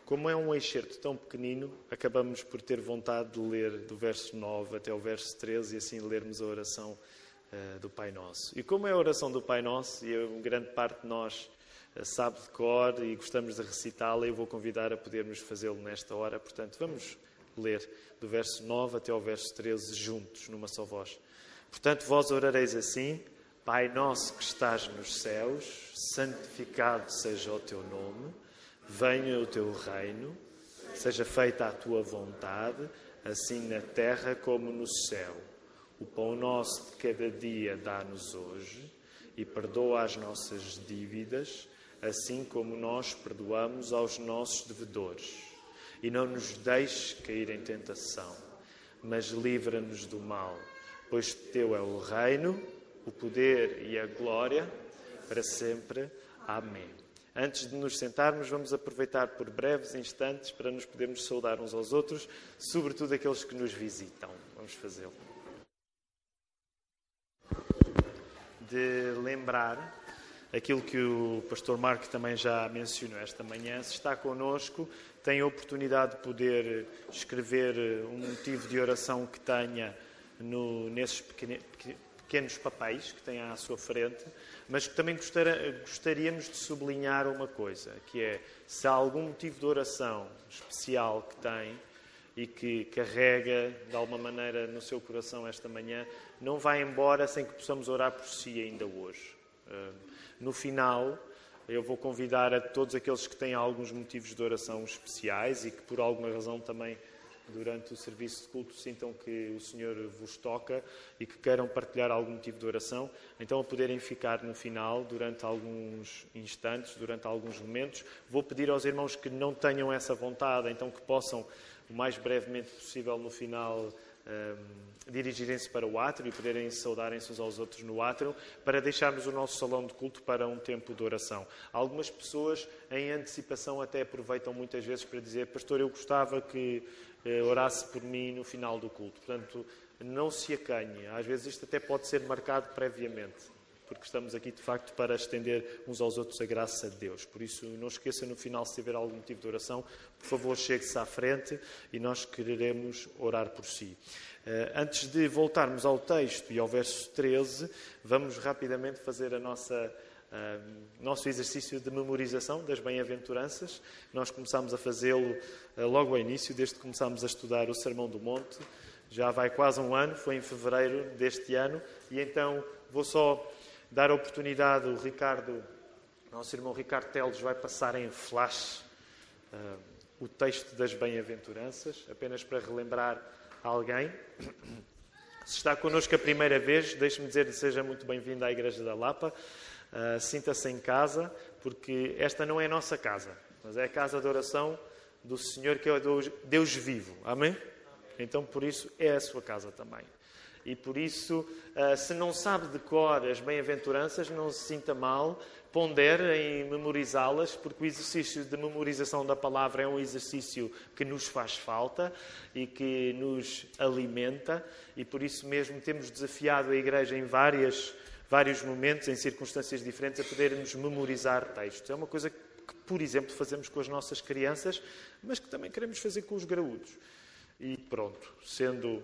Como é um excerto tão pequenino, acabamos por ter vontade de ler do verso 9 até o verso 13 e assim lermos a oração do Pai Nosso. E como é a oração do Pai Nosso, e grande parte de nós sabe de cor e gostamos de recitá-la, eu vou convidar a podermos fazê-lo nesta hora. Portanto, vamos ler do verso 9 até ao verso 13 juntos, numa só voz. Portanto, vós orareis assim: Pai nosso que estás nos céus, santificado seja o teu nome, venha o teu reino, seja feita a tua vontade, assim na terra como no céu. O pão nosso de cada dia dá-nos hoje e perdoa as nossas dívidas, assim como nós perdoamos aos nossos devedores. E não nos deixes cair em tentação, mas livra-nos do mal, pois teu é o reino, o poder e a glória para sempre. Amém. Antes de nos sentarmos, vamos aproveitar por breves instantes para nos podermos saudar uns aos outros, sobretudo aqueles que nos visitam. Vamos fazê-lo. De lembrar aquilo que o pastor Marco também já mencionou esta manhã. Se está connosco, tem a oportunidade de poder escrever um motivo de oração que tenha nesses pequenos papéis que tem à sua frente, mas que também gostaríamos de sublinhar uma coisa, que é, se há algum motivo de oração especial que tem e que carrega de alguma maneira no seu coração esta manhã, não vá embora sem que possamos orar por si ainda hoje. No final, eu vou convidar a todos aqueles que têm alguns motivos de oração especiais e que por alguma razão também durante o serviço de culto sintam que o Senhor vos toca e que queiram partilhar algum motivo de oração, então a poderem ficar no final durante alguns instantes, durante alguns momentos. Vou pedir aos irmãos que não tenham essa vontade, então que possam o mais brevemente possível no final dirigirem-se para o átrio e poderem saudarem-se uns aos outros no átrio, para deixarmos o nosso salão de culto para um tempo de oração. Algumas pessoas, em antecipação, até aproveitam muitas vezes para dizer: pastor, eu gostava que orasse por mim no final do culto. Portanto, não se acanhe. Às vezes isto até pode ser marcado previamente, porque estamos aqui, de facto, para estender uns aos outros a graça de Deus. Por isso, não esqueça no final, se tiver algum motivo de oração, por favor, chegue-se à frente e nós quereremos orar por si. Antes de voltarmos ao texto e ao verso 13, vamos rapidamente fazer nosso exercício de memorização das bem-aventuranças. Nós começámos a fazê-lo logo ao início, desde que começámos a estudar o Sermão do Monte. Já vai quase um ano, foi em fevereiro deste ano, e então vou só dar a oportunidade, nosso irmão Ricardo Teles vai passar em flash o texto das bem-aventuranças, apenas para relembrar alguém. Se está connosco a primeira vez, deixe-me dizer-lhe: seja muito bem-vindo à Igreja da Lapa, sinta-se em casa, porque esta não é a nossa casa, mas é a casa de oração do Senhor, que é o Deus vivo. Amém? Então, por isso, é a sua casa também. E por isso, se não sabe de cor as bem-aventuranças, não se sinta mal, pondere em memorizá-las, porque o exercício de memorização da palavra é um exercício que nos faz falta e que nos alimenta, e por isso mesmo temos desafiado a Igreja em vários momentos, em circunstâncias diferentes, a podermos memorizar textos. É uma coisa que, por exemplo, fazemos com as nossas crianças, mas que também queremos fazer com os graúdos. E pronto, sendo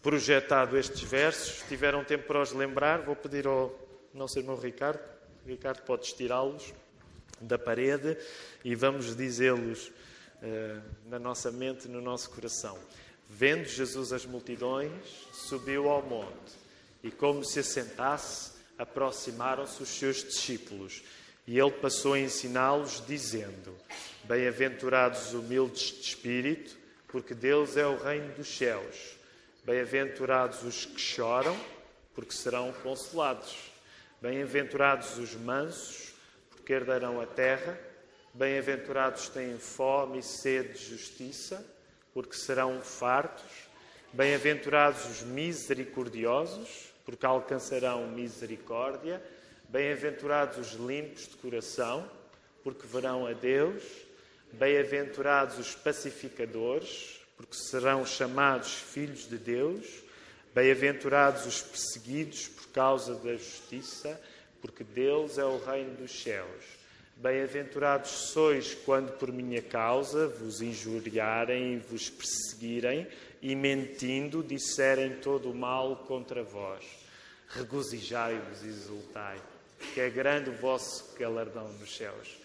projetado estes versos, se tiveram tempo para os lembrar, vou pedir ao nosso irmão Ricardo. Ricardo, pode estirá-los da parede e vamos dizê-los na nossa mente, no nosso coração. Vendo Jesus as multidões, subiu ao monte e, como se assentasse, aproximaram-se os seus discípulos. E ele passou a ensiná-los, dizendo: Bem-aventurados os humildes de espírito, porque deles é o reino dos céus. Bem-aventurados os que choram, porque serão consolados. Bem-aventurados os mansos, porque herdarão a terra. Bem-aventurados têm fome e sede de justiça, porque serão fartos. Bem-aventurados os misericordiosos, porque alcançarão misericórdia. Bem-aventurados os limpos de coração, porque verão a Deus. Bem-aventurados os pacificadores, porque serão chamados filhos de Deus. Bem-aventurados os perseguidos por causa da justiça, porque deles é o reino dos céus. Bem-aventurados sois quando por minha causa vos injuriarem e vos perseguirem e mentindo disserem todo o mal contra vós. Regozijai-vos e exultai, que é grande o vosso galardão nos céus,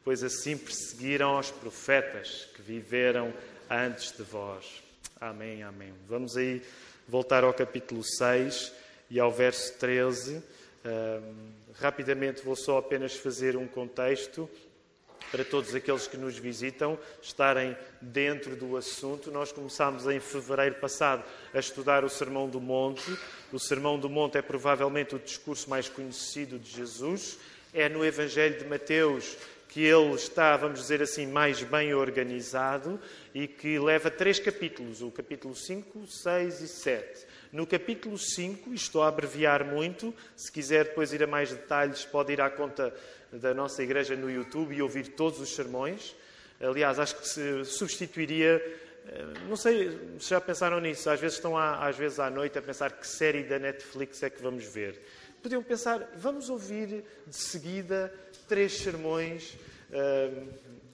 pois assim perseguiram os profetas que viveram antes de vós. Amém, amém. Vamos aí voltar ao capítulo 6 e ao verso 13. Rapidamente vou só apenas fazer um contexto para todos aqueles que nos visitam estarem dentro do assunto. Nós começámos em fevereiro passado a estudar o Sermão do Monte. O Sermão do Monte é provavelmente o discurso mais conhecido de Jesus. É no Evangelho de Mateus que ele está, vamos dizer assim, mais bem organizado e que leva 3 capítulos, o capítulo 5, 6 e 7. No capítulo 5, estou a abreviar muito, se quiser depois ir a mais detalhes, pode ir à conta da nossa igreja no YouTube e ouvir todos os sermões. Aliás, acho que se substituiria, não sei se já pensaram nisso, às vezes estão à noite a pensar que série da Netflix é que vamos ver. Podiam pensar, vamos ouvir de seguida 3 sermões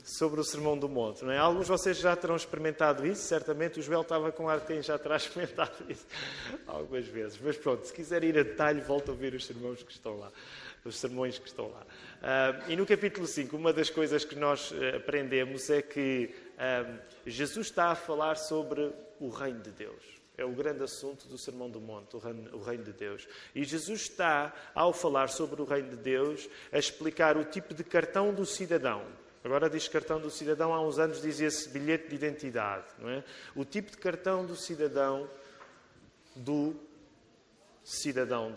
sobre o Sermão do Monte. Não é? Alguns de vocês já terão experimentado isso, certamente. O Joel estava com ar de quem já terá experimentado isso algumas vezes. Mas pronto, se quiser ir a detalhe, volta a ouvir os sermões que estão lá. Os sermões que estão lá. E no capítulo 5, uma das coisas que nós aprendemos é que Jesus está a falar sobre o Reino de Deus. É o grande assunto do Sermão do Monte, o Reino de Deus. E Jesus está, ao falar sobre o Reino de Deus, a explicar o tipo de cartão do cidadão. Agora diz cartão do cidadão, há uns anos dizia-se bilhete de identidade. Não é? O tipo de cartão do cidadão do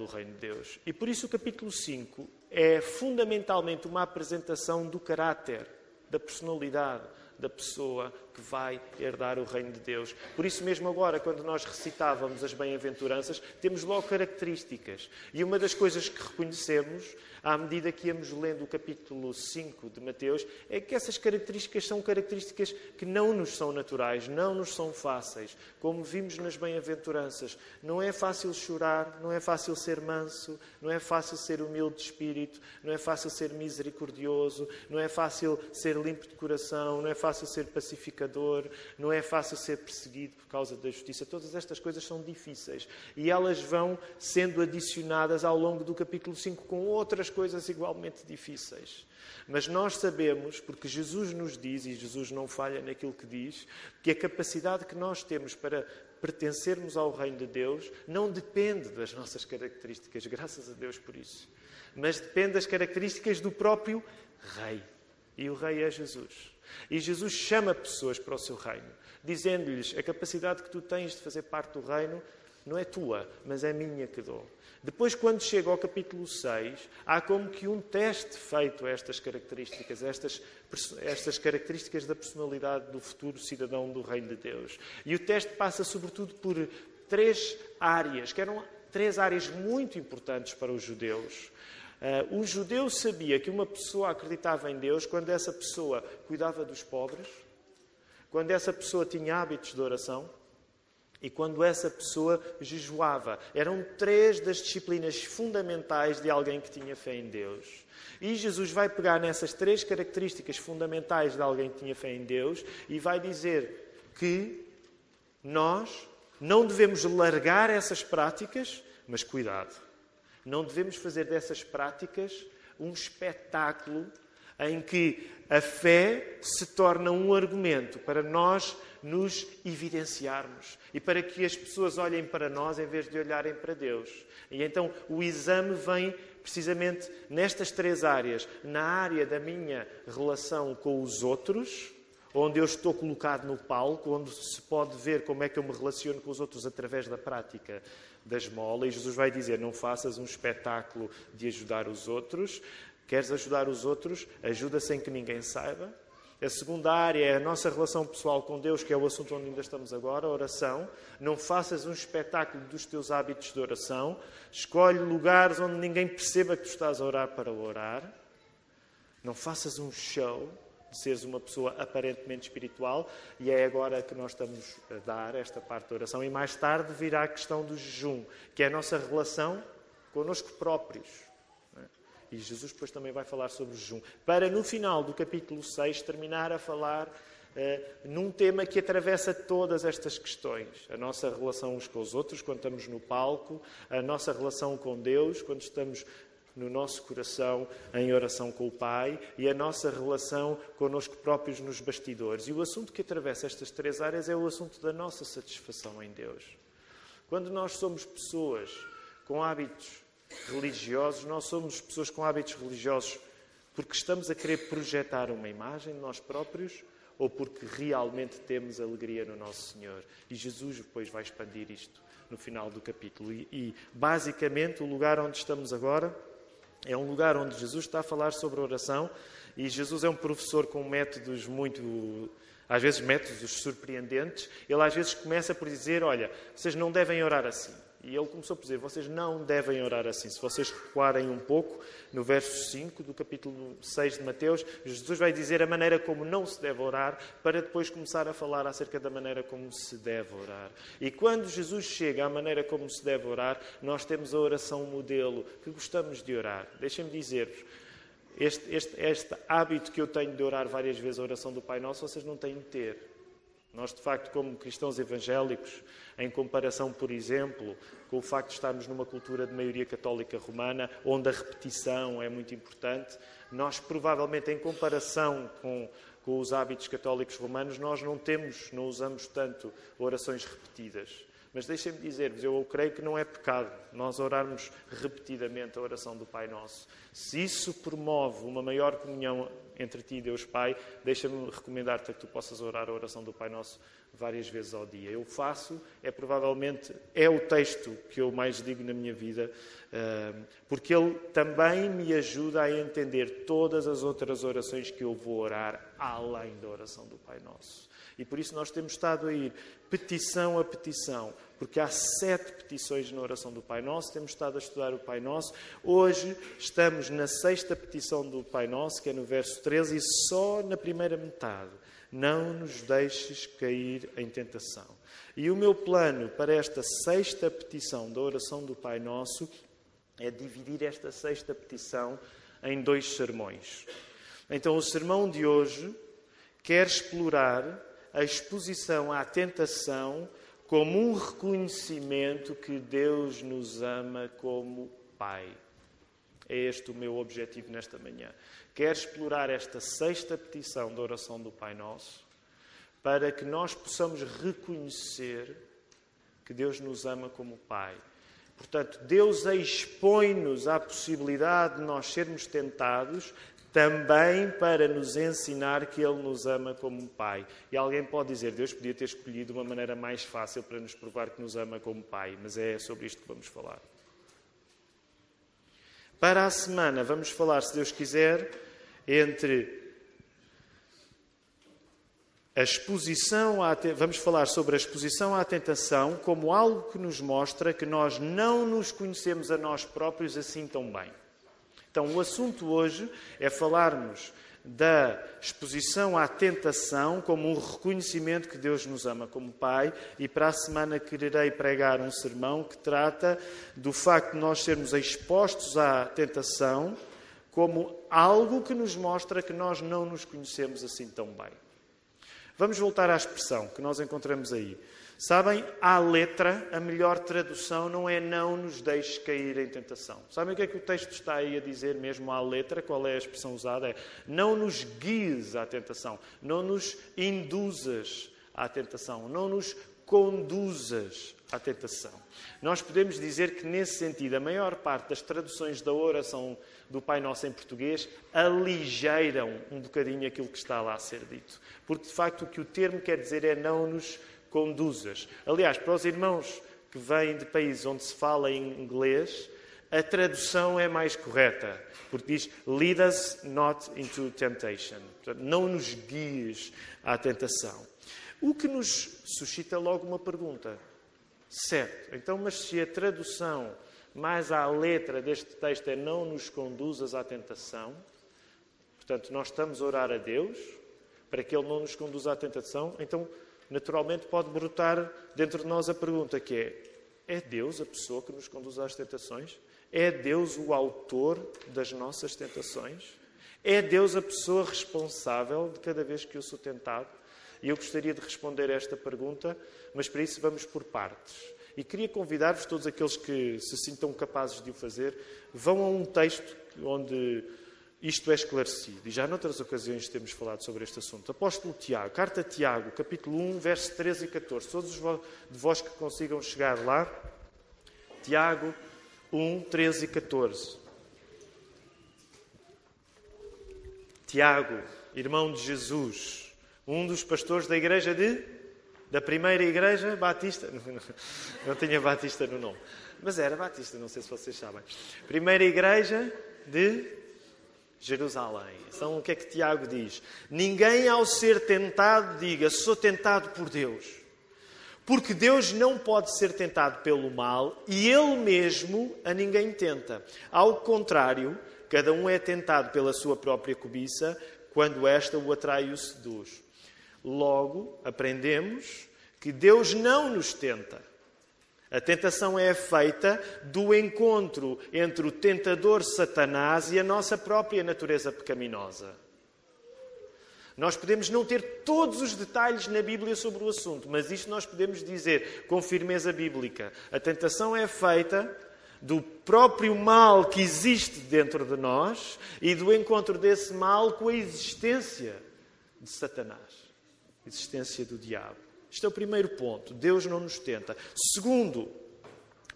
Reino de Deus. E por isso o capítulo 5 é fundamentalmente uma apresentação do caráter, da personalidade da pessoa que vai herdar o Reino de Deus. Por isso mesmo agora, quando nós recitávamos as bem-aventuranças, temos logo características. E uma das coisas que reconhecemos, à medida que íamos lendo o capítulo 5 de Mateus, é que essas características são características que não nos são naturais, não nos são fáceis. Como vimos nas bem-aventuranças, não é fácil chorar, não é fácil ser manso, não é fácil ser humilde de espírito, não é fácil ser misericordioso, não é fácil ser limpo de coração, não é fácil ser pacificador, não é fácil ser perseguido por causa da justiça. Todas estas coisas são difíceis e elas vão sendo adicionadas ao longo do capítulo 5 com outras coisas igualmente difíceis. Mas nós sabemos, porque Jesus nos diz, e Jesus não falha naquilo que diz, que a capacidade que nós temos para pertencermos ao Reino de Deus não depende das nossas características, graças a Deus por isso, mas depende das características do próprio Rei. E o Rei é Jesus. E Jesus chama pessoas para o seu reino, dizendo-lhes, a capacidade que tu tens de fazer parte do reino não é tua, mas é minha que dou. Depois, quando chega ao capítulo 6, há como que um teste feito a estas características, estas características da personalidade do futuro cidadão do Reino de Deus. E o teste passa sobretudo por 3 áreas, que eram 3 áreas muito importantes para os judeus. O judeu sabia que uma pessoa acreditava em Deus quando essa pessoa cuidava dos pobres, quando essa pessoa tinha hábitos de oração e quando essa pessoa jejuava. Eram 3 das disciplinas fundamentais de alguém que tinha fé em Deus. E Jesus vai pegar nessas 3 características fundamentais de alguém que tinha fé em Deus e vai dizer que nós não devemos largar essas práticas, mas cuidado. Não devemos fazer dessas práticas um espetáculo em que a fé se torna um argumento para nós nos evidenciarmos e para que as pessoas olhem para nós em vez de olharem para Deus. E então o exame vem precisamente nestas 3 áreas. Na área da minha relação com os outros, onde eu estou colocado no palco, onde se pode ver como é que eu me relaciono com os outros através da prática da esmola. E Jesus vai dizer, não faças um espetáculo de ajudar os outros. Queres ajudar os outros? Ajuda sem que ninguém saiba. A segunda área é a nossa relação pessoal com Deus, que é o assunto onde ainda estamos agora, a oração. Não faças um espetáculo dos teus hábitos de oração. Escolhe lugares onde ninguém perceba que tu estás a orar para orar. Não faças um show de seres uma pessoa aparentemente espiritual. E é agora que nós estamos a dar esta parte da oração. E mais tarde virá a questão do jejum, que é a nossa relação connosco próprios. E Jesus depois também vai falar sobre o jejum. Para, no final do capítulo 6, terminar a falar num tema que atravessa todas estas questões. A nossa relação uns com os outros, quando estamos no palco, a nossa relação com Deus, quando estamos no nosso coração em oração com o Pai, e a nossa relação connosco próprios nos bastidores. E o assunto que atravessa estas três áreas é o assunto da nossa satisfação em Deus. Quando nós somos pessoas com hábitos religiosos, nós somos pessoas com hábitos religiosos porque estamos a querer projetar uma imagem de nós próprios ou porque realmente temos alegria no nosso Senhor. E Jesus depois vai expandir isto no final do capítulo. E basicamente, o lugar onde estamos agora é um lugar onde Jesus está a falar sobre oração, e Jesus é um professor com métodos às vezes métodos surpreendentes. Ele às vezes começa por dizer, olha, vocês não devem orar assim. E ele começou por dizer, vocês não devem orar assim. Se vocês recuarem um pouco, no verso 5 do capítulo 6 de Mateus, Jesus vai dizer a maneira como não se deve orar, para depois começar a falar acerca da maneira como se deve orar. E quando Jesus chega à maneira como se deve orar, nós temos a oração modelo que gostamos de orar. Deixem-me dizer-vos, este hábito que eu tenho de orar várias vezes a oração do Pai Nosso, vocês não têm de ter. Nós, de facto, como cristãos evangélicos, em comparação, por exemplo, com o facto de estarmos numa cultura de maioria católica romana, onde a repetição é muito importante, nós provavelmente, em comparação com os hábitos católicos romanos, nós não usamos tanto orações repetidas. Mas deixem-me dizer-vos, eu creio que não é pecado nós orarmos repetidamente a oração do Pai Nosso. Se isso promove uma maior comunhão entre ti e Deus Pai, deixa-me recomendar-te que tu possas orar a oração do Pai Nosso várias vezes ao dia. Eu faço, provavelmente o texto que eu mais digo na minha vida, porque ele também me ajuda a entender todas as outras orações que eu vou orar além da oração do Pai Nosso. E por isso nós temos estado a ir petição a petição, porque há 7 petições na oração do Pai Nosso, temos estado a estudar o Pai Nosso. Hoje estamos na 6ª petição do Pai Nosso, que é no verso 13, e só na primeira metade. Não nos deixes cair em tentação. E o meu plano para esta 6ª petição da oração do Pai Nosso é dividir esta 6ª petição em 2 sermões. Então o sermão de hoje quer explorar a exposição à tentação como um reconhecimento que Deus nos ama como Pai. É este o meu objetivo nesta manhã. Quero explorar esta 6ª petição da oração do Pai Nosso para que nós possamos reconhecer que Deus nos ama como Pai. Portanto, Deus expõe-nos à possibilidade de nós sermos tentados também para nos ensinar que Ele nos ama como Pai. E alguém pode dizer, Deus podia ter escolhido uma maneira mais fácil para nos provar que nos ama como Pai, mas é sobre isto que vamos falar. Para a semana vamos falar, se Deus quiser, vamos falar sobre a exposição à tentação como algo que nos mostra que nós não nos conhecemos a nós próprios assim tão bem. Então, o assunto hoje é falarmos da exposição à tentação como um reconhecimento que Deus nos ama como Pai, e para a semana quererei pregar um sermão que trata do facto de nós sermos expostos à tentação como algo que nos mostra que nós não nos conhecemos assim tão bem. Vamos voltar à expressão que nós encontramos aí. Sabem, à letra, a melhor tradução não é não nos deixes cair em tentação. Sabem o que é que o texto está aí a dizer mesmo à letra? Qual é a expressão usada? É não nos guies à tentação, não nos induzas à tentação, não nos conduzas à tentação. Nós podemos dizer que, nesse sentido, a maior parte das traduções da oração do Pai Nosso em português aligeiram um bocadinho aquilo que está lá a ser dito. Porque, de facto, o que o termo quer dizer é não nos conduzas. Aliás, para os irmãos que vêm de países onde se fala em inglês, a tradução é mais correta, porque diz lead us not into temptation. Portanto, não nos guies à tentação. O que nos suscita logo uma pergunta. Certo, então, mas se a tradução mais à letra deste texto é não nos conduzas à tentação, portanto, nós estamos a orar a Deus para que Ele não nos conduza à tentação, então, naturalmente, pode brotar dentro de nós a pergunta que é Deus a pessoa que nos conduz às tentações? É Deus o autor das nossas tentações? É Deus a pessoa responsável de cada vez que eu sou tentado? E eu gostaria de responder a esta pergunta, mas para isso vamos por partes. E queria convidar-vos, todos aqueles que se sintam capazes de o fazer, vão a um texto onde isto é esclarecido. E já noutras ocasiões temos falado sobre este assunto. Apóstolo Tiago, carta a Tiago, capítulo 1, versos 13 e 14. Todos de vós que consigam chegar lá. Tiago 1, 13 e 14. Tiago, irmão de Jesus, um dos pastores da igreja da primeira igreja batista. Não tinha batista no nome, mas era batista, não sei se vocês sabem. Primeira igreja de Jerusalém. Então o que é que Tiago diz? Ninguém ao ser tentado diga, sou tentado por Deus. Porque Deus não pode ser tentado pelo mal e Ele mesmo a ninguém tenta. Ao contrário, cada um é tentado pela sua própria cobiça quando esta o atrai e o seduz. Logo, aprendemos que Deus não nos tenta. A tentação é feita do encontro entre o tentador Satanás e a nossa própria natureza pecaminosa. Nós podemos não ter todos os detalhes na Bíblia sobre o assunto, mas isto nós podemos dizer com firmeza bíblica. A tentação é feita do próprio mal que existe dentro de nós e do encontro desse mal com a existência de Satanás, a existência do diabo. Este é o primeiro ponto. Deus não nos tenta. Segundo,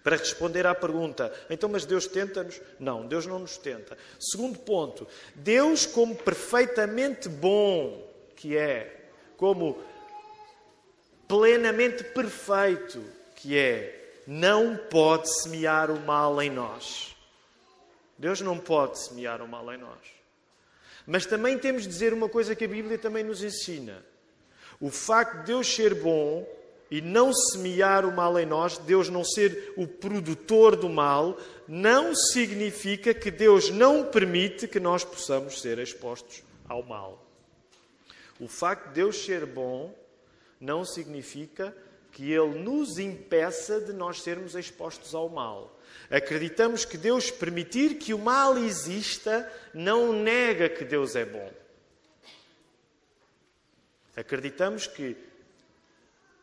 para responder à pergunta, então, mas Deus tenta-nos? Não, Deus não nos tenta. Segundo ponto, Deus, como perfeitamente bom que é, como plenamente perfeito que é, não pode semear o mal em nós. Deus não pode semear o mal em nós. Mas também temos de dizer uma coisa que a Bíblia também nos ensina. O facto de Deus ser bom e não semear o mal em nós, Deus não ser o produtor do mal, não significa que Deus não permite que nós possamos ser expostos ao mal. O facto de Deus ser bom não significa que Ele nos impeça de nós sermos expostos ao mal. Acreditamos que Deus permitir que o mal exista não nega que Deus é bom. Acreditamos que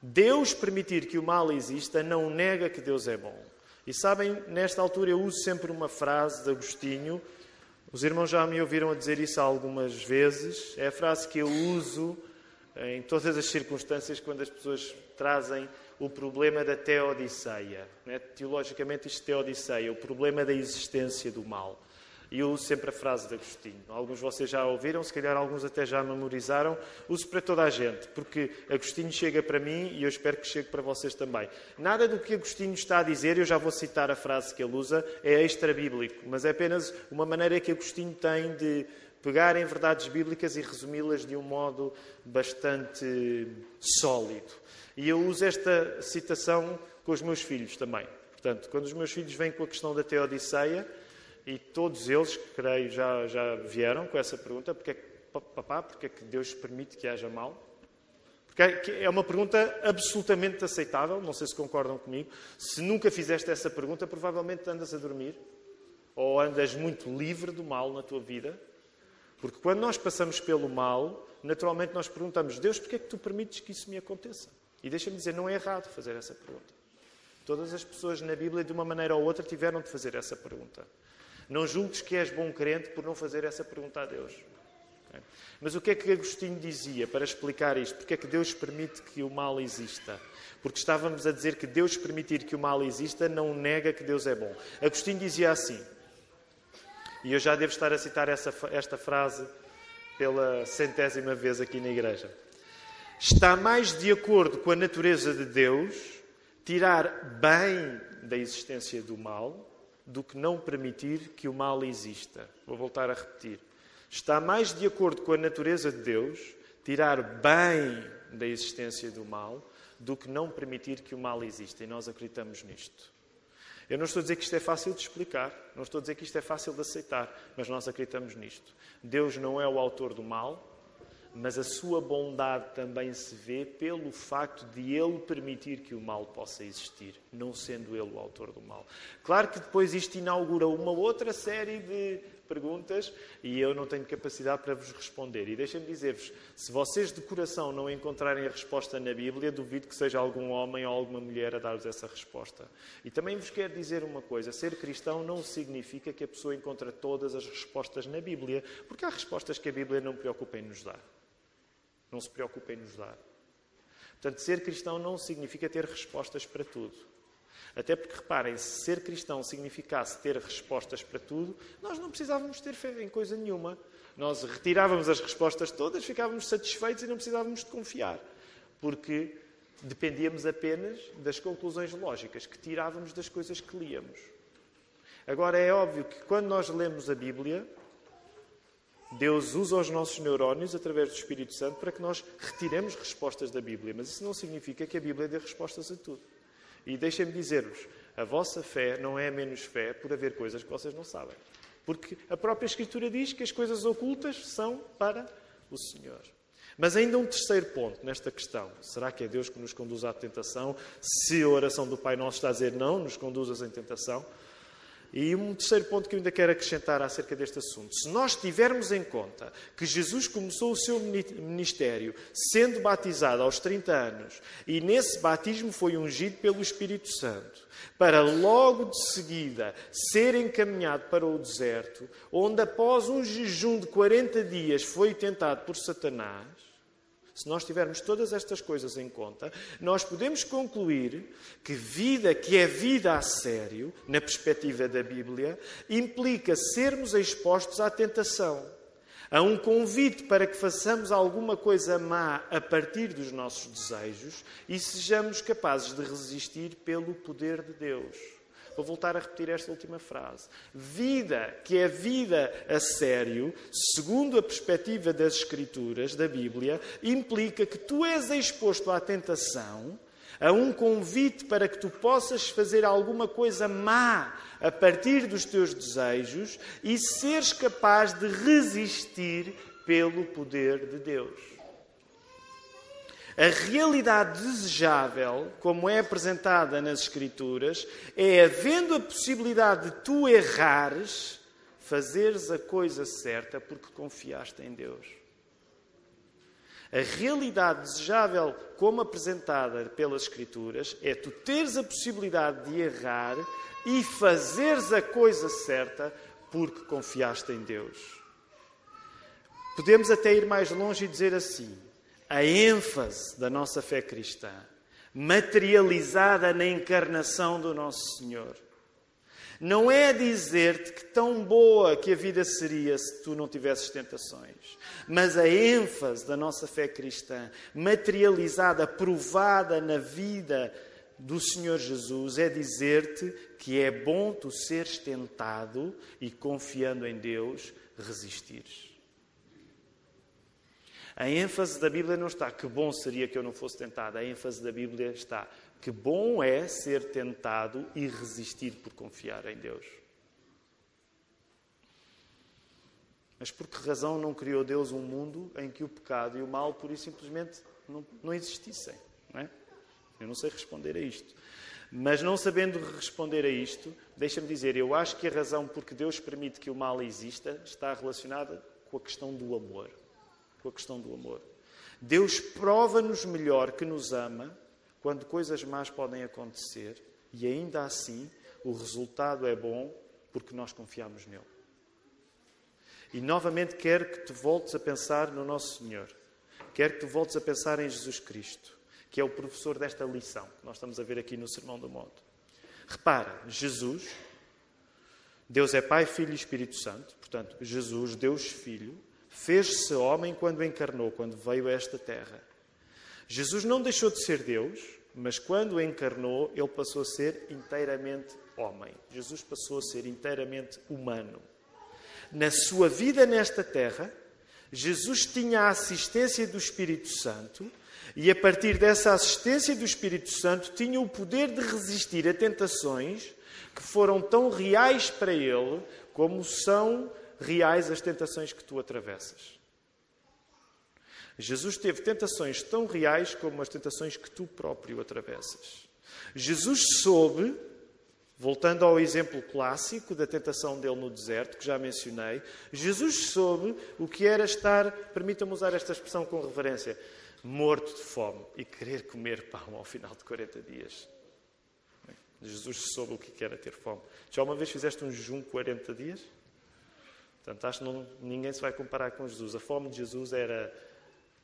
Deus permitir que o mal exista não nega que Deus é bom. E sabem, nesta altura eu uso sempre uma frase de Agostinho. Os irmãos já me ouviram a dizer isso algumas vezes. É a frase que eu uso em todas as circunstâncias quando as pessoas trazem o problema da teodiceia. Teologicamente isto é teodiceia, o problema da existência do mal. E eu uso sempre a frase de Agostinho. Alguns de vocês já a ouviram, se calhar alguns até já memorizaram. Uso para toda a gente, porque Agostinho chega para mim e eu espero que chegue para vocês também. Nada do que Agostinho está a dizer, eu já vou citar a frase que ele usa, é extra-bíblico, mas é apenas uma maneira que Agostinho tem de pegar em verdades bíblicas e resumi-las de um modo bastante sólido. E eu uso esta citação com os meus filhos também. Portanto, quando os meus filhos vêm com a questão da teodiceia, e todos eles, creio, já vieram com essa pergunta, papá, porque é que Deus permite que haja mal? Porque é uma pergunta absolutamente aceitável, não sei se concordam comigo. Se nunca fizeste essa pergunta, provavelmente andas a dormir, ou andas muito livre do mal na tua vida. Porque quando nós passamos pelo mal, naturalmente nós perguntamos, Deus, porque é que tu permites que isso me aconteça? E deixa-me dizer, não é errado fazer essa pergunta. Todas as pessoas na Bíblia, de uma maneira ou outra, tiveram de fazer essa pergunta. Não julgues que és bom crente por não fazer essa pergunta a Deus. Okay? Mas o que é que Agostinho dizia para explicar isto? Porque é que Deus permite que o mal exista? Porque estávamos a dizer que Deus permitir que o mal exista não nega que Deus é bom. Agostinho dizia assim, e eu já devo estar a citar esta frase pela 100ª vez aqui na igreja. Está mais de acordo com a natureza de Deus tirar bem da existência do mal do que não permitir que o mal exista. Vou voltar a repetir. Está mais de acordo com a natureza de Deus tirar bem da existência do mal do que não permitir que o mal exista. E nós acreditamos nisto. Eu não estou a dizer que isto é fácil de explicar, não estou a dizer que isto é fácil de aceitar, mas nós acreditamos nisto. Deus não é o autor do mal, mas a sua bondade também se vê pelo facto de Ele permitir que o mal possa existir, não sendo Ele o autor do mal. Claro que depois isto inaugura uma outra série de perguntas e eu não tenho capacidade para vos responder. E deixem-me dizer-vos, se vocês de coração não encontrarem a resposta na Bíblia, duvido que seja algum homem ou alguma mulher a dar-vos essa resposta. E também vos quero dizer uma coisa, ser cristão não significa que a pessoa encontra todas as respostas na Bíblia, porque há respostas que a Bíblia não preocupa em nos dar. Não se preocupa em nos dar. Portanto, ser cristão não significa ter respostas para tudo. Até porque, reparem, se ser cristão significasse ter respostas para tudo, nós não precisávamos ter fé em coisa nenhuma. Nós retirávamos as respostas todas, ficávamos satisfeitos e não precisávamos de confiar. Porque dependíamos apenas das conclusões lógicas que tirávamos das coisas que líamos. Agora, é óbvio que quando nós lemos a Bíblia, Deus usa os nossos neurónios através do Espírito Santo para que nós retiremos respostas da Bíblia. Mas isso não significa que a Bíblia dê respostas a tudo. E deixem-me dizer-vos, a vossa fé não é menos fé por haver coisas que vocês não sabem. Porque a própria Escritura diz que as coisas ocultas são para o Senhor. Mas ainda um terceiro ponto nesta questão. Será que é Deus que nos conduz à tentação? Se a oração do Pai Nosso está a dizer não, nos conduzas em tentação. E um terceiro ponto que eu ainda quero acrescentar acerca deste assunto. Se nós tivermos em conta que Jesus começou o seu ministério sendo batizado aos 30 anos e nesse batismo foi ungido pelo Espírito Santo, para logo de seguida ser encaminhado para o deserto, onde após um jejum de 40 dias foi tentado por Satanás, se nós tivermos todas estas coisas em conta, nós podemos concluir que vida que é vida a sério, na perspectiva da Bíblia, implica sermos expostos à tentação, a um convite para que façamos alguma coisa má a partir dos nossos desejos e sejamos capazes de resistir pelo poder de Deus. Vou voltar a repetir esta última frase. Vida, que é vida a sério, segundo a perspectiva das Escrituras, da Bíblia, implica que tu és exposto à tentação, a um convite para que tu possas fazer alguma coisa má a partir dos teus desejos e seres capaz de resistir pelo poder de Deus. A realidade desejável, como é apresentada nas Escrituras, é, havendo a possibilidade de tu errares, fazeres a coisa certa porque confiaste em Deus. A realidade desejável, como apresentada pelas Escrituras, é tu teres a possibilidade de errar e fazeres a coisa certa porque confiaste em Deus. Podemos até ir mais longe e dizer assim: a ênfase da nossa fé cristã, materializada na encarnação do nosso Senhor, não é dizer-te que tão boa que a vida seria se tu não tivesses tentações, mas a ênfase da nossa fé cristã, materializada, provada na vida do Senhor Jesus, é dizer-te que é bom tu seres tentado e, confiando em Deus, resistires. A ênfase da Bíblia não está que bom seria que eu não fosse tentado. A ênfase da Bíblia está que bom é ser tentado e resistir por confiar em Deus. Mas por que razão não criou Deus um mundo em que o pecado e o mal pura e simplesmente não existissem? Não é? Eu não sei responder a isto. Mas não sabendo responder a isto, deixa-me dizer, eu acho que a razão por que Deus permite que o mal exista está relacionada com a questão do amor. Com a questão do amor. Deus prova-nos melhor que nos ama quando coisas más podem acontecer e ainda assim o resultado é bom porque nós confiamos nele. E novamente quero que te voltes a pensar no nosso Senhor. Quero que te voltes a pensar em Jesus Cristo, que é o professor desta lição que nós estamos a ver aqui no Sermão do Monte. Repara, Jesus, Deus é Pai, Filho e Espírito Santo, portanto, Jesus, Deus Filho, fez-se homem quando encarnou, quando veio a esta terra. Jesus não deixou de ser Deus, mas quando encarnou, ele passou a ser inteiramente homem. Jesus passou a ser inteiramente humano. Na sua vida nesta terra, Jesus tinha a assistência do Espírito Santo e, a partir dessa assistência do Espírito Santo, tinha o poder de resistir a tentações que foram tão reais para ele como são reais as tentações que tu atravessas. Jesus teve tentações tão reais como as tentações que tu próprio atravessas. Jesus soube, voltando ao exemplo clássico da tentação dele no deserto, que já mencionei, Jesus soube o que era estar, permita-me usar esta expressão com reverência, morto de fome e querer comer pão ao final de 40 dias. Jesus soube o que era ter fome. Já uma vez fizeste um jejum de 40 dias? Portanto, acho que ninguém se vai comparar com Jesus. A fome de Jesus era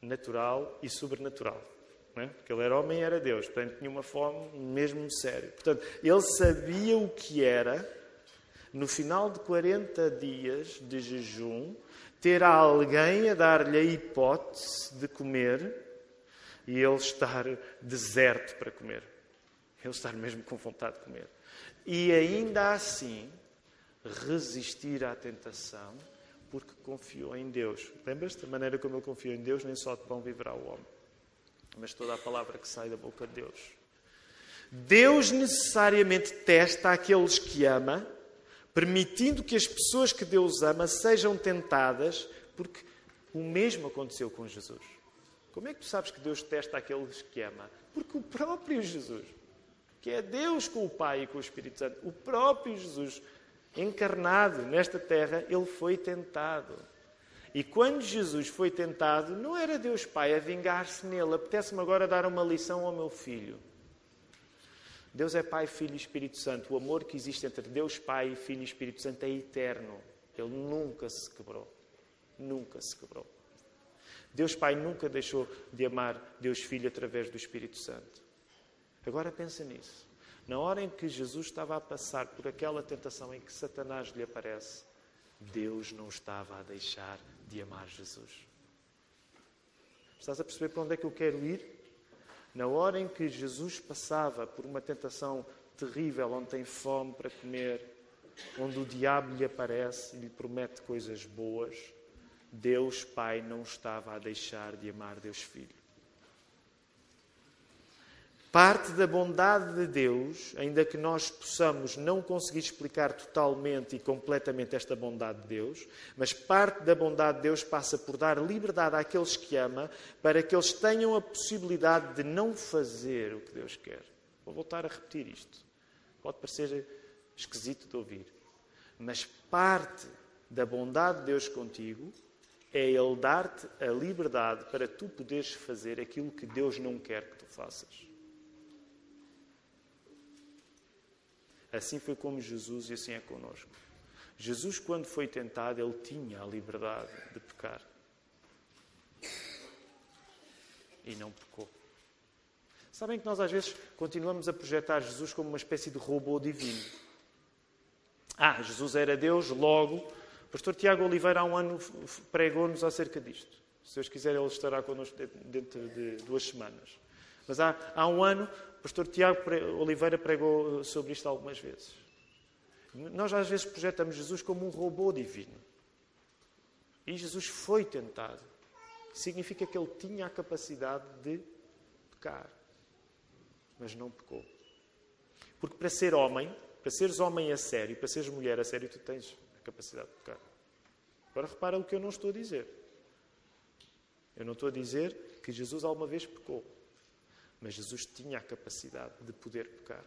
natural e sobrenatural. Não é? Porque ele era homem e era Deus. Portanto, tinha uma fome mesmo séria. Portanto, ele sabia o que era, no final de 40 dias de jejum, ter alguém a dar-lhe a hipótese de comer e ele estar deserto para comer. Ele estar mesmo com vontade de comer. E ainda assim, resistir à tentação, porque confiou em Deus. Lembras-te da maneira como ele confiou em Deus? Nem só de pão viverá o homem, mas toda a palavra que sai da boca de Deus. Deus necessariamente testa aqueles que ama, permitindo que as pessoas que Deus ama sejam tentadas, porque o mesmo aconteceu com Jesus. Como é que tu sabes que Deus testa aqueles que ama? Porque o próprio Jesus, que é Deus com o Pai e com o Espírito Santo, o próprio Jesus, encarnado nesta terra, ele foi tentado. E quando Jesus foi tentado, não era Deus Pai a vingar-se nele. Apetece-me agora dar uma lição ao meu filho. Deus é Pai, Filho e Espírito Santo. O amor que existe entre Deus Pai, Filho e Espírito Santo é eterno. Ele nunca se quebrou. Nunca se quebrou. Deus Pai nunca deixou de amar Deus Filho através do Espírito Santo. Agora pensa nisso. Na hora em que Jesus estava a passar por aquela tentação em que Satanás lhe aparece, Deus não estava a deixar de amar Jesus. Estás a perceber para onde é que eu quero ir? Na hora em que Jesus passava por uma tentação terrível, onde tem fome para comer, onde o diabo lhe aparece e lhe promete coisas boas, Deus Pai não estava a deixar de amar Deus Filho. Parte da bondade de Deus, ainda que nós possamos não conseguir explicar totalmente e completamente esta bondade de Deus, mas parte da bondade de Deus passa por dar liberdade àqueles que ama, para que eles tenham a possibilidade de não fazer o que Deus quer. Vou voltar a repetir isto. Pode parecer esquisito de ouvir, mas parte da bondade de Deus contigo é Ele dar-te a liberdade para tu poderes fazer aquilo que Deus não quer que tu faças. Assim foi como Jesus e assim é connosco. Jesus, quando foi tentado, ele tinha a liberdade de pecar. E não pecou. Sabem que nós às vezes continuamos a projetar Jesus como uma espécie de robô divino. Jesus era Deus, logo. O pastor Tiago Oliveira há um ano pregou-nos acerca disto. Se Deus quiser, ele estará connosco dentro de 2 semanas. Mas há um ano, o pastor Tiago Oliveira pregou sobre isto algumas vezes. Nós às vezes projetamos Jesus como um robô divino. E Jesus foi tentado. Significa que ele tinha a capacidade de pecar. Mas não pecou. Porque para ser homem, para seres homem a sério, para seres mulher a sério, tu tens a capacidade de pecar. Agora repara o que eu não estou a dizer. Eu não estou a dizer que Jesus alguma vez pecou. Mas Jesus tinha a capacidade de poder pecar.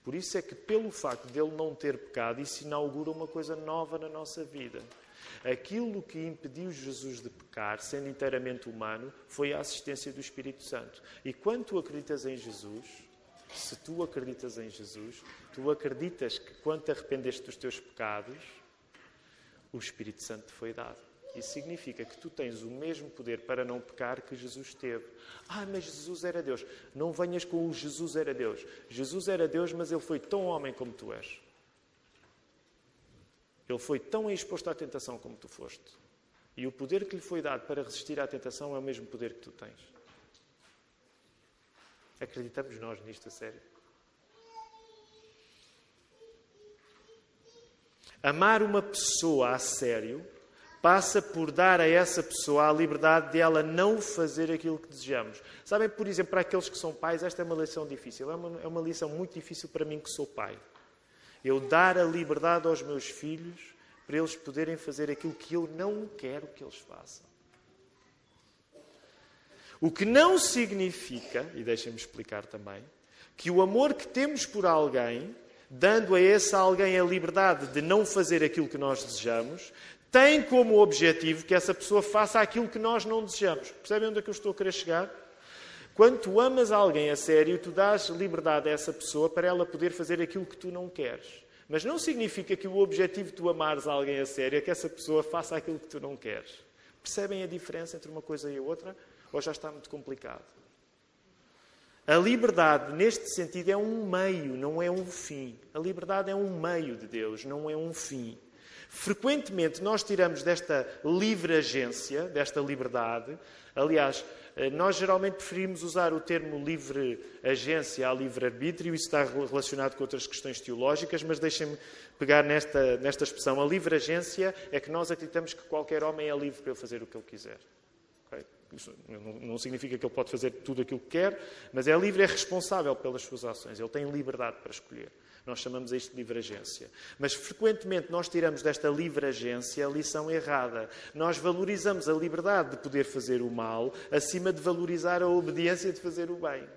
Por isso é que, pelo facto de ele não ter pecado, isso inaugura uma coisa nova na nossa vida. Aquilo que impediu Jesus de pecar, sendo inteiramente humano, foi a assistência do Espírito Santo. E quando tu acreditas em Jesus, se tu acreditas em Jesus, tu acreditas que quando te arrependeste dos teus pecados, o Espírito Santo te foi dado. Isso significa que tu tens o mesmo poder para não pecar que Jesus teve. Mas Jesus era Deus. Não venhas com o Jesus era Deus. Jesus era Deus, mas ele foi tão homem como tu és. Ele foi tão exposto à tentação como tu foste. E o poder que lhe foi dado para resistir à tentação é o mesmo poder que tu tens. Acreditamos nós nisto a sério? Amar uma pessoa a sério passa por dar a essa pessoa a liberdade de ela não fazer aquilo que desejamos. Sabem, por exemplo, para aqueles que são pais, esta é uma lição difícil. É uma lição muito difícil para mim que sou pai. Eu dar a liberdade aos meus filhos para eles poderem fazer aquilo que eu não quero que eles façam. O que não significa, e deixem-me explicar também, que o amor que temos por alguém, dando a esse alguém a liberdade de não fazer aquilo que nós desejamos, tem como objetivo que essa pessoa faça aquilo que nós não desejamos. Percebem onde é que eu estou a querer chegar? Quando tu amas alguém a sério, tu dás liberdade a essa pessoa para ela poder fazer aquilo que tu não queres. Mas não significa que o objetivo de tu amares alguém a sério é que essa pessoa faça aquilo que tu não queres. Percebem a diferença entre uma coisa e a outra? Ou já está muito complicado? A liberdade, neste sentido, é um meio, não é um fim. A liberdade é um meio de Deus, não é um fim. Frequentemente, nós tiramos desta livre agência, desta liberdade. Aliás, nós geralmente preferimos usar o termo livre agência a livre-arbítrio. Isso está relacionado com outras questões teológicas, mas deixem-me pegar nesta expressão. A livre agência é que nós acreditamos que qualquer homem é livre para ele fazer o que ele quiser. Okay? Isso não significa que ele pode fazer tudo aquilo que quer, mas é livre, é responsável pelas suas ações. Ele tem liberdade para escolher. Nós chamamos isto de livre agência. Mas, frequentemente, nós tiramos desta livre agência a lição errada. Nós valorizamos a liberdade de poder fazer o mal acima de valorizar a obediência de fazer o bem.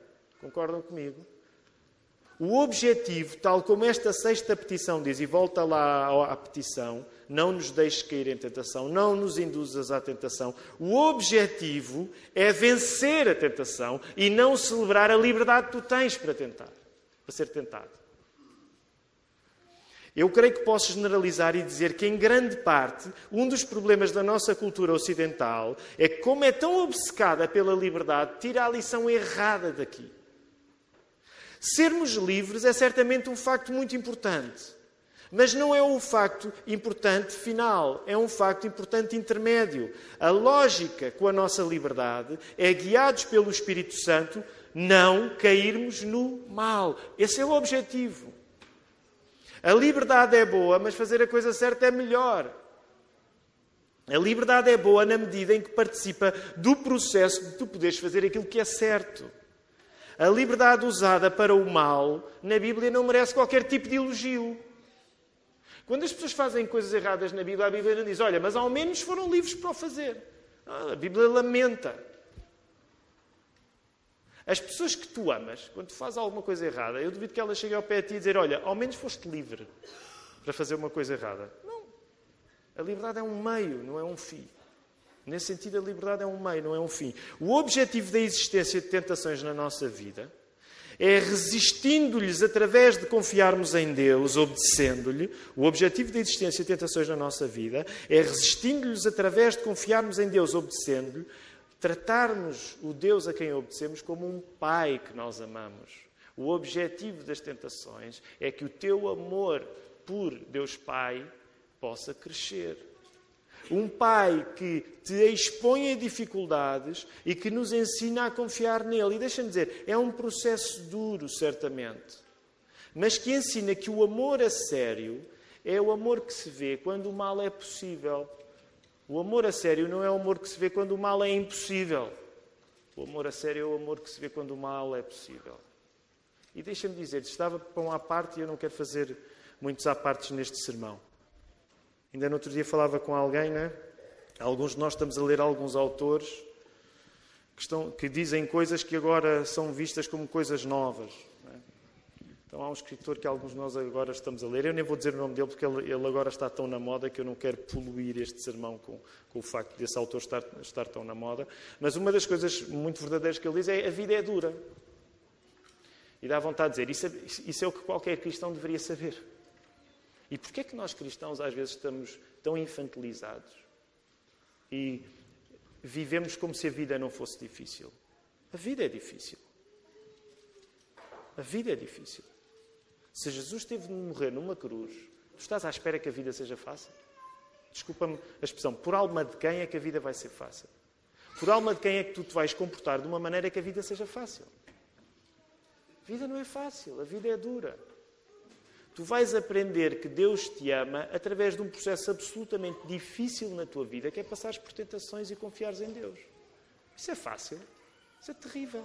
Concordam comigo? O objetivo, tal como esta sexta petição diz, e volta lá à petição, não nos deixes cair em tentação, não nos induzas à tentação. O objetivo é vencer a tentação e não celebrar a liberdade que tu tens para tentar, para ser tentado. Eu creio que posso generalizar e dizer que, em grande parte, um dos problemas da nossa cultura ocidental é que, como é tão obcecada pela liberdade, tira a lição errada daqui. Sermos livres é certamente um facto muito importante, mas não é um facto importante final, é um facto importante intermédio. A lógica com a nossa liberdade é, guiados pelo Espírito Santo, não cairmos no mal. Esse é o objetivo. A liberdade é boa, mas fazer a coisa certa é melhor. A liberdade é boa na medida em que participa do processo de tu poderes fazer aquilo que é certo. A liberdade usada para o mal, na Bíblia, não merece qualquer tipo de elogio. Quando as pessoas fazem coisas erradas na Bíblia, a Bíblia não diz, olha, mas ao menos foram livres para o fazer. A Bíblia lamenta. As pessoas que tu amas, quando tu fazes alguma coisa errada, eu duvido que elas cheguem ao pé de ti e dizer, olha, ao menos foste livre para fazer uma coisa errada. Não. A liberdade é um meio, não é um fim. Nesse sentido, a liberdade é um meio, não é um fim. O objetivo da existência de tentações na nossa vida é, resistindo-lhes através de confiarmos em Deus, obedecendo-lhe. O objetivo da existência de tentações na nossa vida é, resistindo-lhes através de confiarmos em Deus, obedecendo-lhe, tratarmos o Deus a quem obedecemos como um pai que nós amamos. O objetivo das tentações é que o teu amor por Deus Pai possa crescer. Um pai que te expõe a dificuldades e que nos ensina a confiar nele. E deixa-me dizer, é um processo duro, certamente, mas que ensina que o amor a sério é o amor que se vê quando o mal é possível. O amor a sério não é o amor que se vê quando o mal é impossível. O amor a sério é o amor que se vê quando o mal é possível. E deixa-me dizer, estava para uma parte e eu não quero fazer muitos à partes neste sermão. Ainda no outro dia falava com alguém, né? Alguns de nós estamos a ler alguns autores que dizem coisas que agora são vistas como coisas novas. Né? Então há um escritor que alguns de nós agora estamos a ler. Eu nem vou dizer o nome dele porque ele agora está tão na moda que eu não quero poluir este sermão com o facto desse autor estar tão na moda. Mas uma das coisas muito verdadeiras que ele diz é a vida é dura. E dá vontade de dizer, isso é o que qualquer cristão deveria saber. E porquê é que nós cristãos às vezes estamos tão infantilizados e vivemos como se a vida não fosse difícil? A vida é difícil. A vida é difícil. Se Jesus teve de morrer numa cruz, tu estás à espera que a vida seja fácil? Desculpa-me a expressão, por alma de quem é que a vida vai ser fácil? Por alma de quem é que tu te vais comportar de uma maneira que a vida seja fácil? A vida não é fácil, a vida é dura. Tu vais aprender que Deus te ama através de um processo absolutamente difícil na tua vida, que é passares por tentações e confiares em Deus. Isso é fácil. Isso é terrível.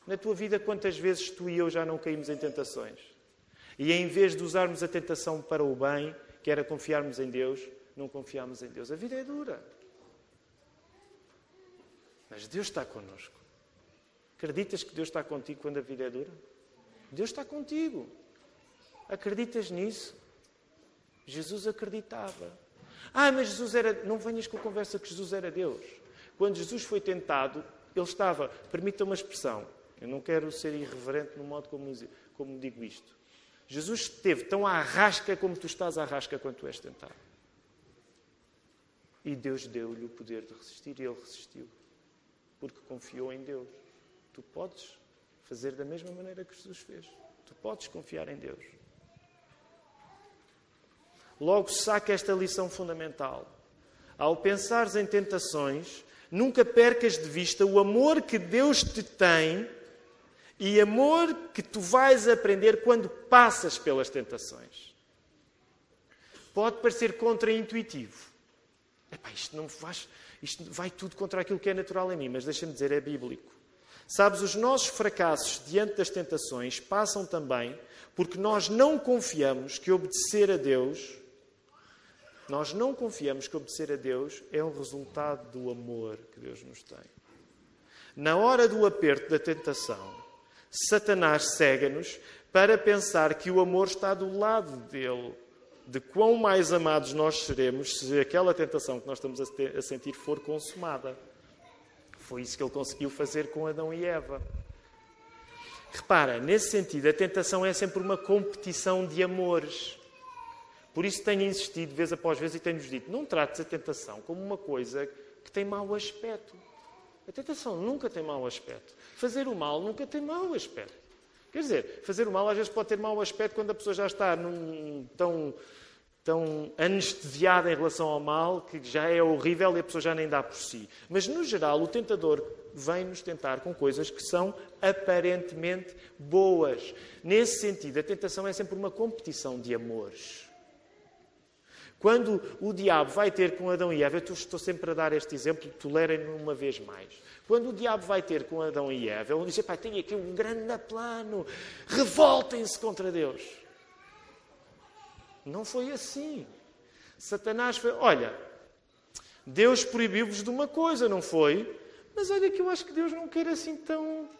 Na tua vida, quantas vezes tu e eu já não caímos em tentações? E em vez de usarmos a tentação para o bem, que era confiarmos em Deus, não confiamos em Deus. A vida é dura. Mas Deus está connosco. Acreditas que Deus está contigo quando a vida é dura? Deus está contigo. Acreditas nisso? Jesus acreditava. Mas Jesus era... Não venhas com a conversa que Jesus era Deus. Quando Jesus foi tentado, ele estava... Permita uma expressão. Eu não quero ser irreverente no modo como digo isto. Jesus esteve tão à rasca como tu estás à rasca quando tu és tentado. E Deus deu-lhe o poder de resistir e ele resistiu. Porque confiou em Deus. Tu podes fazer da mesma maneira que Jesus fez. Tu podes confiar em Deus. Logo, saca esta lição fundamental. Ao pensares em tentações, nunca percas de vista o amor que Deus te tem e amor que tu vais aprender quando passas pelas tentações. Pode parecer contraintuitivo. Isto vai tudo contra aquilo que é natural em mim, mas deixa-me dizer, é bíblico. Sabes, os nossos fracassos diante das tentações passam também porque nós não confiamos que obedecer a Deus... Nós não confiamos que obedecer a Deus é um resultado do amor que Deus nos tem. Na hora do aperto da tentação, Satanás cega-nos para pensar que o amor está do lado dele, de quão mais amados nós seremos se aquela tentação que nós estamos a sentir for consumada. Foi isso que ele conseguiu fazer com Adão e Eva. Repara, nesse sentido, a tentação é sempre uma competição de amores. Por isso tenho insistido, vez após vez, e tenho-vos dito, não trates a tentação como uma coisa que tem mau aspecto. A tentação nunca tem mau aspecto. Fazer o mal nunca tem mau aspecto. Quer dizer, fazer o mal às vezes pode ter mau aspecto quando a pessoa já está tão anestesiada em relação ao mal que já é horrível e a pessoa já nem dá por si. Mas, no geral, o tentador vem-nos tentar com coisas que são aparentemente boas. Nesse sentido, a tentação é sempre uma competição de amores. Quando o diabo vai ter com Adão e Eva, eu estou sempre a dar este exemplo, tolerem-me uma vez mais. Quando o diabo vai ter com Adão e Eva, ele diz, tenho aqui um grande plano, revoltem-se contra Deus. Não foi assim. Satanás foi, Deus proibiu-vos de uma coisa, não foi? Mas olha que eu acho que Deus não quer assim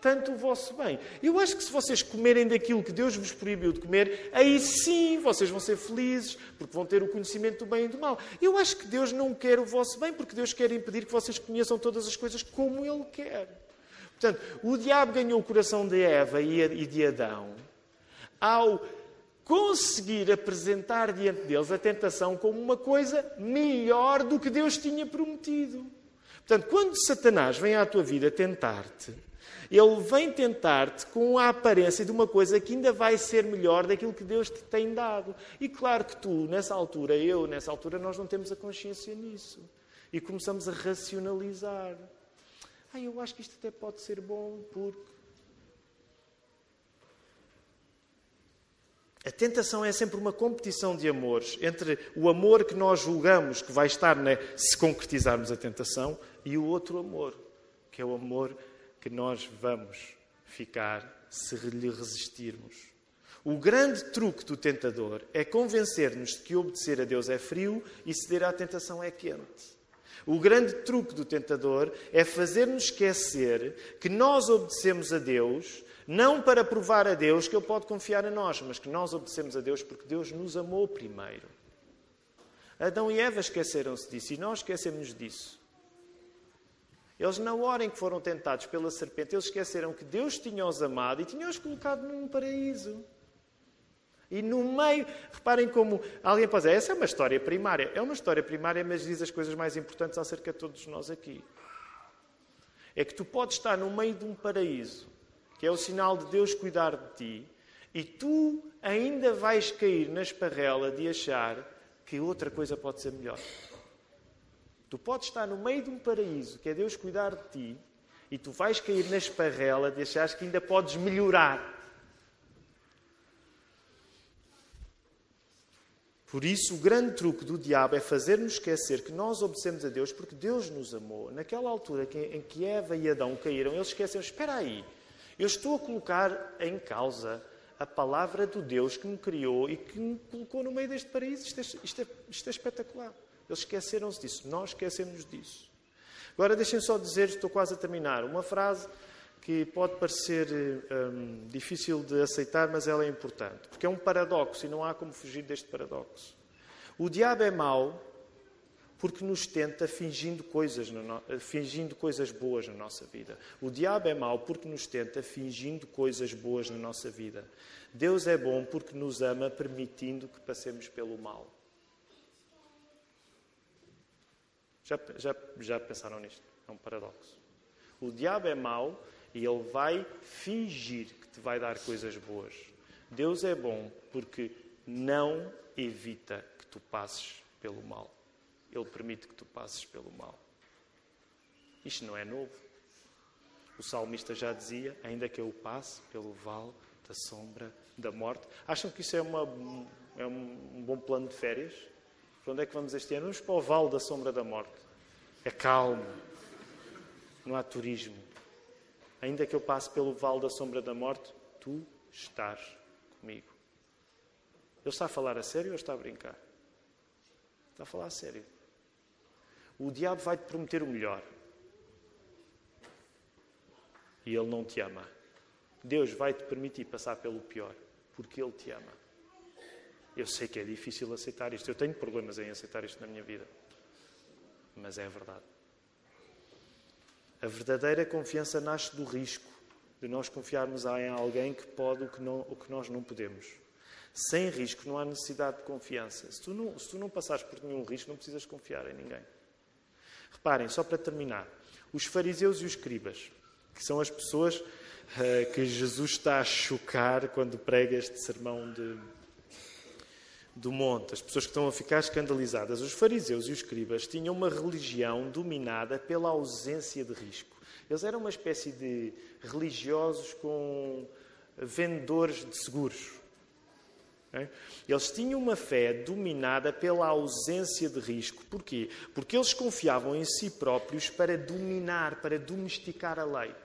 tanto o vosso bem. Eu acho que se vocês comerem daquilo que Deus vos proibiu de comer, aí sim vocês vão ser felizes, porque vão ter o conhecimento do bem e do mal. Eu acho que Deus não quer o vosso bem, porque Deus quer impedir que vocês conheçam todas as coisas como Ele quer. Portanto, o diabo ganhou o coração de Eva e de Adão ao conseguir apresentar diante deles a tentação como uma coisa melhor do que Deus tinha prometido. Portanto, quando Satanás vem à tua vida tentar-te, ele vem tentar-te com a aparência de uma coisa que ainda vai ser melhor daquilo que Deus te tem dado. E claro que tu, nessa altura, nós não temos a consciência nisso. E começamos a racionalizar. Eu acho que isto até pode ser bom porque... A tentação é sempre uma competição de amores entre o amor que nós julgamos que vai estar se concretizarmos a tentação e o outro amor, que é o amor que nós vamos ficar se lhe resistirmos. O grande truque do tentador é convencer-nos de que obedecer a Deus é frio e ceder à tentação é quente. O grande truque do tentador é fazer-nos esquecer que nós obedecemos a Deus não para provar a Deus que Ele pode confiar em nós, mas que nós obedecemos a Deus porque Deus nos amou primeiro. Adão e Eva esqueceram-se disso e nós esquecemos disso. Eles, na hora em que foram tentados pela serpente, eles esqueceram que Deus tinha-os amado e tinha-os colocado num paraíso. E no meio, reparem como alguém pode dizer, essa é uma história primária. É uma história primária, mas diz as coisas mais importantes acerca de todos nós aqui. É que tu podes estar no meio de um paraíso, que é o sinal de Deus cuidar de ti, e tu ainda vais cair na esparrela de achar que outra coisa pode ser melhor. Tu podes estar no meio de um paraíso, que é Deus cuidar de ti, e tu vais cair na esparrela de achar que ainda podes melhorar. Por isso, o grande truque do diabo é fazer-nos esquecer que nós obedecemos a Deus porque Deus nos amou. Naquela altura em que Eva e Adão caíram, eles esqueceram, espera aí, eu estou a colocar em causa a palavra do Deus que me criou e que me colocou no meio deste paraíso. Isto é espetacular. Eles esqueceram-se disso. Nós esquecemos disso. Agora deixem só dizer, estou quase a terminar, uma frase que pode parecer difícil de aceitar, mas ela é importante. Porque é um paradoxo e não há como fugir deste paradoxo. O diabo é mau porque nos tenta fingindo coisas boas na nossa vida. O diabo é mau porque nos tenta fingindo coisas boas na nossa vida. Deus é bom porque nos ama permitindo que passemos pelo mal. Já pensaram nisto? É um paradoxo. O diabo é mau e ele vai fingir que te vai dar coisas boas. Deus é bom porque não evita que tu passes pelo mal. Ele permite que tu passes pelo mal. Isto não é novo. O salmista já dizia, ainda que eu passe pelo vale da sombra da morte. Acham que isso é um bom plano de férias? Para onde é que vamos este ano? Vamos para o vale da sombra da morte. É calmo. Não há turismo. Ainda que eu passe pelo vale da sombra da morte, tu estás comigo. Ele está a falar a sério ou está a brincar? Está a falar a sério. O diabo vai-te prometer o melhor. E ele não te ama. Deus vai-te permitir passar pelo pior, porque Ele te ama. Eu sei que é difícil aceitar isto. Eu tenho problemas em aceitar isto na minha vida. Mas é a verdade. A verdadeira confiança nasce do risco de nós confiarmos em alguém que pode o que nós não podemos. Sem risco não há necessidade de confiança. Se tu não passares por nenhum risco, não precisas confiar em ninguém. Reparem, só para terminar, os fariseus e os escribas, que são as pessoas que Jesus está a chocar quando prega este sermão do monte, as pessoas que estão a ficar escandalizadas. Os fariseus e os escribas tinham uma religião dominada pela ausência de risco. Eles eram uma espécie de religiosos com vendedores de seguros. Eles tinham uma fé dominada pela ausência de risco. Porquê? Porque eles confiavam em si próprios para dominar, para domesticar a lei.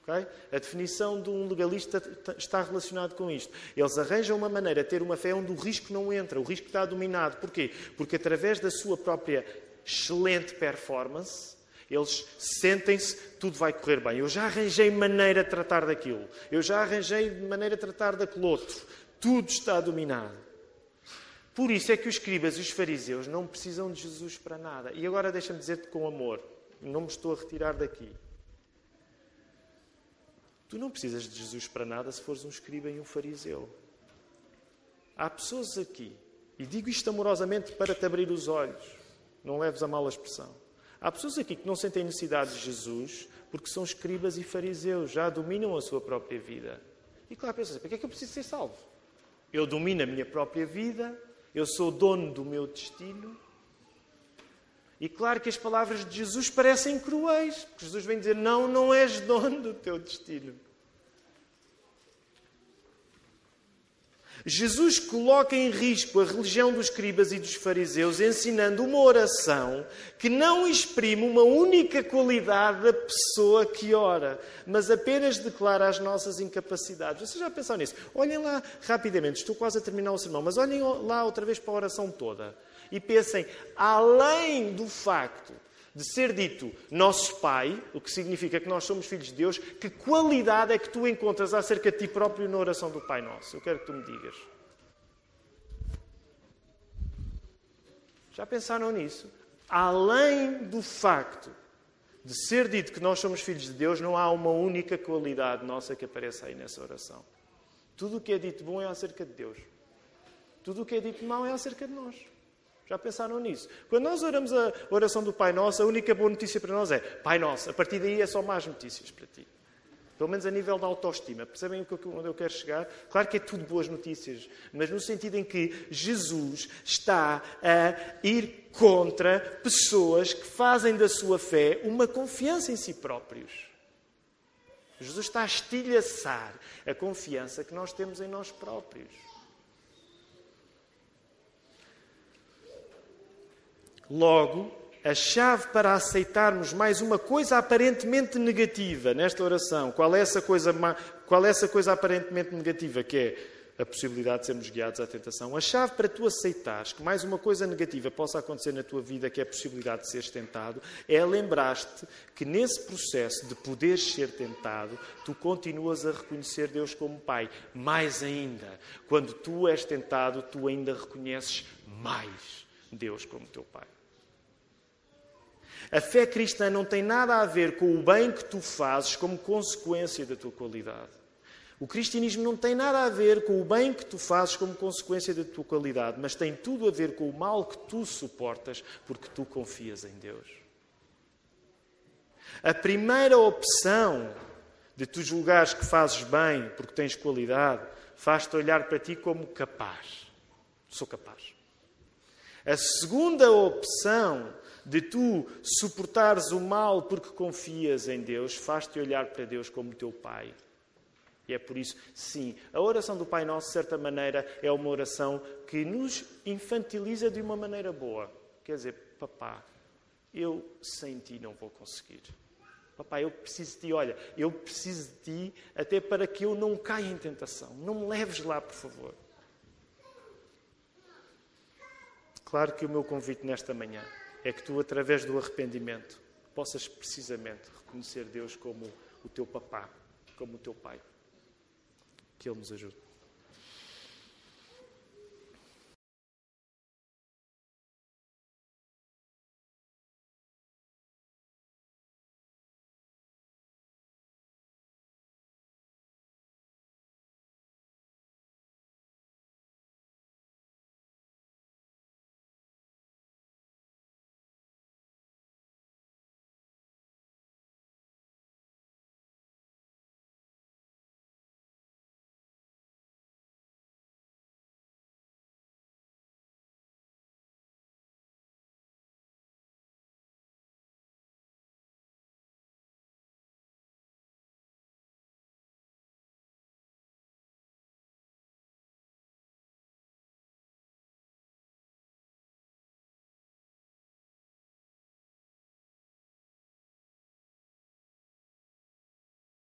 Okay? A definição de um legalista está relacionada com isto. Eles arranjam uma maneira de ter uma fé onde o risco não entra, o risco está dominado. Porquê? Porque através da sua própria excelente performance, eles sentem-se, tudo vai correr bem. Eu já arranjei maneira de tratar daquilo. Eu já arranjei maneira de tratar daquele outro. Tudo está dominado. Por isso é que os escribas e os fariseus não precisam de Jesus para nada. E agora deixa-me dizer-te com amor. Não me estou a retirar daqui. Tu não precisas de Jesus para nada se fores um escriba e um fariseu. Há pessoas aqui, e digo isto amorosamente para te abrir os olhos, não leves a mal a expressão. Há pessoas aqui que não sentem necessidade de Jesus porque são escribas e fariseus, já dominam a sua própria vida. E claro, pensam, para que é que eu preciso ser salvo? Eu domino a minha própria vida, eu sou dono do meu destino. E claro que as palavras de Jesus parecem cruéis, porque Jesus vem dizer, não és dono do teu destino. Jesus coloca em risco a religião dos escribas e dos fariseus, ensinando uma oração que não exprime uma única qualidade da pessoa que ora, mas apenas declara as nossas incapacidades. Vocês já pensaram nisso? Olhem lá rapidamente, estou quase a terminar o sermão, mas olhem lá outra vez para a oração toda e pensem, além do facto de ser dito nosso Pai, o que significa que nós somos filhos de Deus, que qualidade é que tu encontras acerca de ti próprio na oração do Pai Nosso? Eu quero que tu me digas. Já pensaram nisso? Além do facto de ser dito que nós somos filhos de Deus, não há uma única qualidade nossa que apareça aí nessa oração. Tudo o que é dito bom é acerca de Deus. Tudo o que é dito mau é acerca de nós. Já pensaram nisso? Quando nós oramos a oração do Pai Nosso, a única boa notícia para nós é Pai Nosso. A partir daí é só más notícias para ti. Pelo menos a nível da autoestima. Percebem onde eu quero chegar? Claro que é tudo boas notícias, mas no sentido em que Jesus está a ir contra pessoas que fazem da sua fé uma confiança em si próprios. Jesus está a estilhaçar a confiança que nós temos em nós próprios. Logo, a chave para aceitarmos mais uma coisa aparentemente negativa nesta oração, qual é essa coisa aparentemente negativa? Que é, a possibilidade de sermos guiados à tentação. A chave para tu aceitares que mais uma coisa negativa possa acontecer na tua vida, que é a possibilidade de seres tentado, é lembrar-te que nesse processo de poderes ser tentado, tu continuas a reconhecer Deus como Pai. Mais ainda, quando tu és tentado, tu ainda reconheces mais Deus como teu Pai. A fé cristã não tem nada a ver com o bem que tu fazes como consequência da tua qualidade. O cristianismo não tem nada a ver com o bem que tu fazes como consequência da tua qualidade, mas tem tudo a ver com o mal que tu suportas porque tu confias em Deus. A primeira opção de tu julgares que fazes bem porque tens qualidade faz-te olhar para ti como capaz. Sou capaz. A segunda opção de tu suportares o mal porque confias em Deus faz-te olhar para Deus como teu Pai. E é por isso, sim, a oração do Pai Nosso, de certa maneira, é uma oração que nos infantiliza de uma maneira boa. Quer dizer, papá, eu sem ti não vou conseguir. Papá, eu preciso de ti. Olha, eu preciso de ti até para que eu não caia em tentação. Não me leves lá, por favor. Claro que o meu convite nesta manhã é que tu, através do arrependimento, possas precisamente reconhecer Deus como o teu papá, como o teu Pai. Que Ele nos ajude.